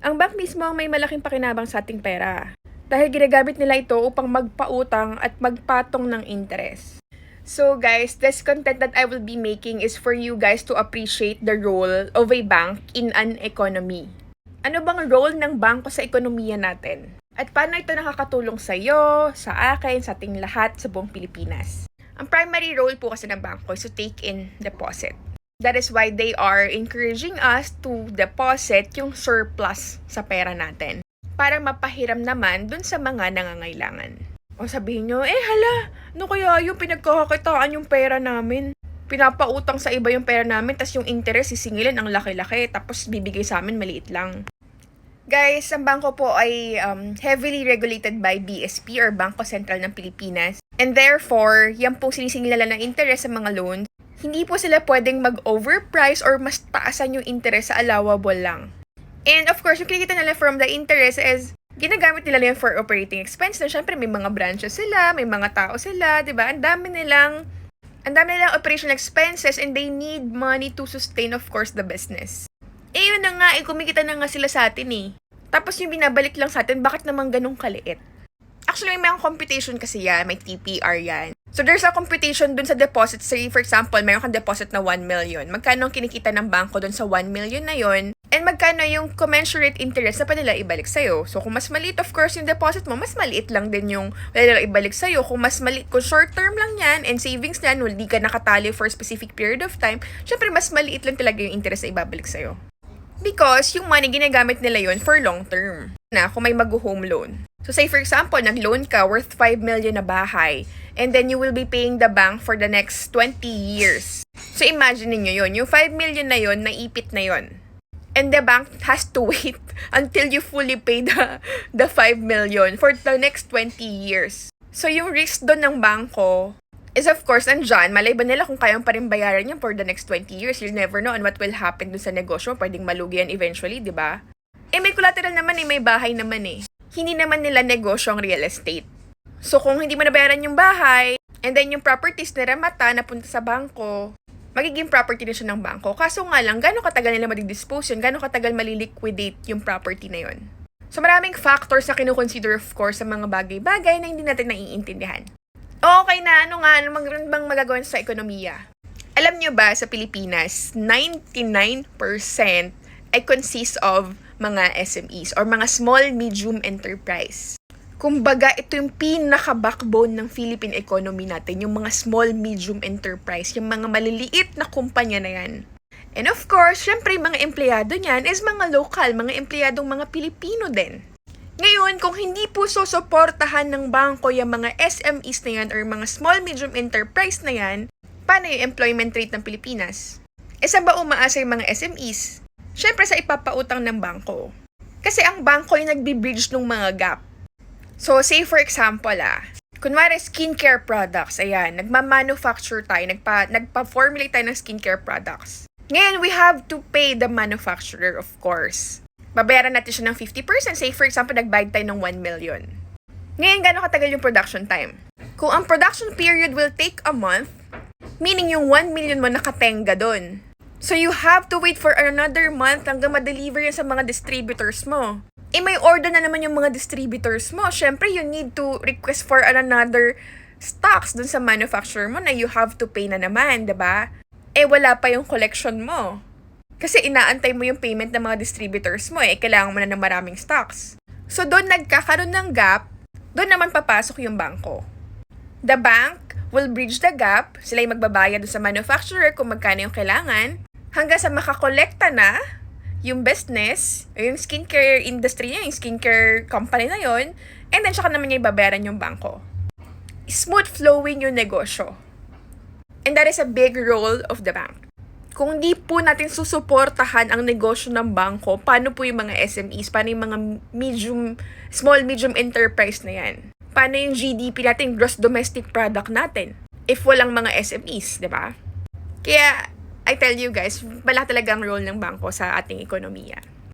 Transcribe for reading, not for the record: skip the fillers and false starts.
Ang bank mismo ang may malaking pakinabang sa ating pera. Dahil ginagamit nila ito upang magpautang at magpatong ng interes. So guys, this content that I will be making is for you guys to appreciate the role of a bank in an economy. Ano bang role ng bangko sa ekonomiya natin? At paano ito nakakatulong sa iyo, sa akin, sa ating lahat sa buong Pilipinas? Ang primary role po kasi ng bangko is to take in deposit. That is why they are encouraging us to deposit yung surplus sa pera natin para mapahiram naman dun sa mga nangangailangan. O sabihin nyo, hala, ano kaya yung pinagkakakitaan yung pera namin? Pinapautang sa iba yung pera namin, tas yung interest sisingilin ang laki-laki, tapos bibigay sa amin maliit lang. Guys, ang bangko po ay heavily regulated by BSP or Bangko Sentral ng Pilipinas. And therefore, yan pong sinisingilan ng interest sa mga loans. Hindi po sila pwedeng mag-overprice or mas taasan yung interest sa allowable lang. And of course, yung kinikita nila from the interest is ginagamit nila yun for operating expense. So, syempre, may mga branches sila, may mga tao sila, di ba? Ang dami nilang operational expenses and they need money to sustain, of course, the business. Yun na nga, kumikita na nga sila sa atin Tapos yung binabalik lang sa atin, bakit naman ganun kaliit? Actually, may computation kasi yan, may TPR yan. So, there's a computation dun sa deposit. Say, for example, mayroon kang deposit na 1 million. Magkano ang kinikita ng bangko dun sa 1 million na yon? And magkano yung commensurate interest na pa nila ibalik sa'yo? So, kung mas maliit, of course, yung deposit mo, mas maliit lang din yung nila ibalik sa'yo. Kung mas maliit, kung short term lang yan, and savings yan, hindi ka nakatali for a specific period of time, syempre, mas maliit lang talaga yung interest na ibabalik sa'yo. Because yung money, ginagamit nila yon for long term. Na, kung may mag-home loan. So, say for example, nag-loan ka worth 5 million na bahay, and then you will be paying the bank for the next 20 years. So, imagine niyo yun. Yung 5 million na yon, naipit na yon. And the bank has to wait until you fully pay the 5 million for the next 20 years. So, yung risk doon ng bangko is of course, andyan, malay ba nila kung kayang pa rin bayaran yan for the next 20 years? You'll never know on what will happen dun sa negosyo. Pwedeng malugi yan eventually, di ba? May collateral naman may bahay naman Hindi naman nila negosyo ang real estate. So, kung hindi mo nabayaran yung bahay, and then yung properties na ramata na punta sa bangko, magiging property na siya ng bangko. Kaso nga lang, gano'ng katagal nila madidispose yun? Gano'ng katagal maliliquidate yung property na yun? So, maraming factors na kinukonsider of course sa mga bagay-bagay na hindi natin naiintindihan. Okay na, ano bang magagawin sa ekonomiya? Alam nyo ba, sa Pilipinas, 99% ay consist of mga SMEs or mga small, medium enterprise. Kumbaga, ito yung pinaka-backbone ng Philippine economy natin, yung mga small, medium enterprise, yung mga maliliit na kumpanya na yan. And of course, syempre, mga empleyado niyan is mga local, mga empleyadong mga Pilipino din. Ngayon, kung hindi po susuportahan ng bangko yung mga SMEs na yan or mga small, medium enterprise na yan, paano yung employment rate ng Pilipinas? Saan ba umaasa yung mga SMEs? Syempre sa ipapautang ng bangko. Kasi ang bangko yung nagbi-bridge ng mga gap. So, say for example kunwari skincare products, ayan, nagma-manufacture tayo, nagpa-formulate tayo ng skincare products. Ngayon, we have to pay the manufacturer, of course. Babayaran natin siya ng 50%. Say, for example, nagbayad tayo ng 1 million. Ngayon, gano'ng katagal yung production time? Kung ang production period will take a month, meaning yung 1 million mo nakatenga doon. So, you have to wait for another month hanggang ma-deliver yan sa mga distributors mo. May order na naman yung mga distributors mo. Siyempre, you need to request for another stocks dun sa manufacturer mo na you have to pay na naman, diba? Wala pa yung collection mo. Kasi inaantay mo yung payment ng mga distributors mo kailangan mo na ng maraming stocks. So, doon nagkakaroon ng gap, doon naman papasok yung bangko. The bank will bridge the gap, sila yung magbabayad doon sa manufacturer kung magkano yung kailangan, hanggang sa makakolekta na yung business, yung skincare industry niya, yung skincare company na yon, and then saka naman niya ibabayaran yung bangko. Smooth flowing yung negosyo. And that is a big role of the bank. Kung di po natin susuportahan ang negosyo ng bangko, paano po yung mga SMEs? Paano yung mga small, medium enterprise na yan? Paano yung GDP natin, gross domestic product natin? If walang mga SMEs, di ba? Kaya, I tell you guys, wala talagang role ng bangko sa ating ekonomiya.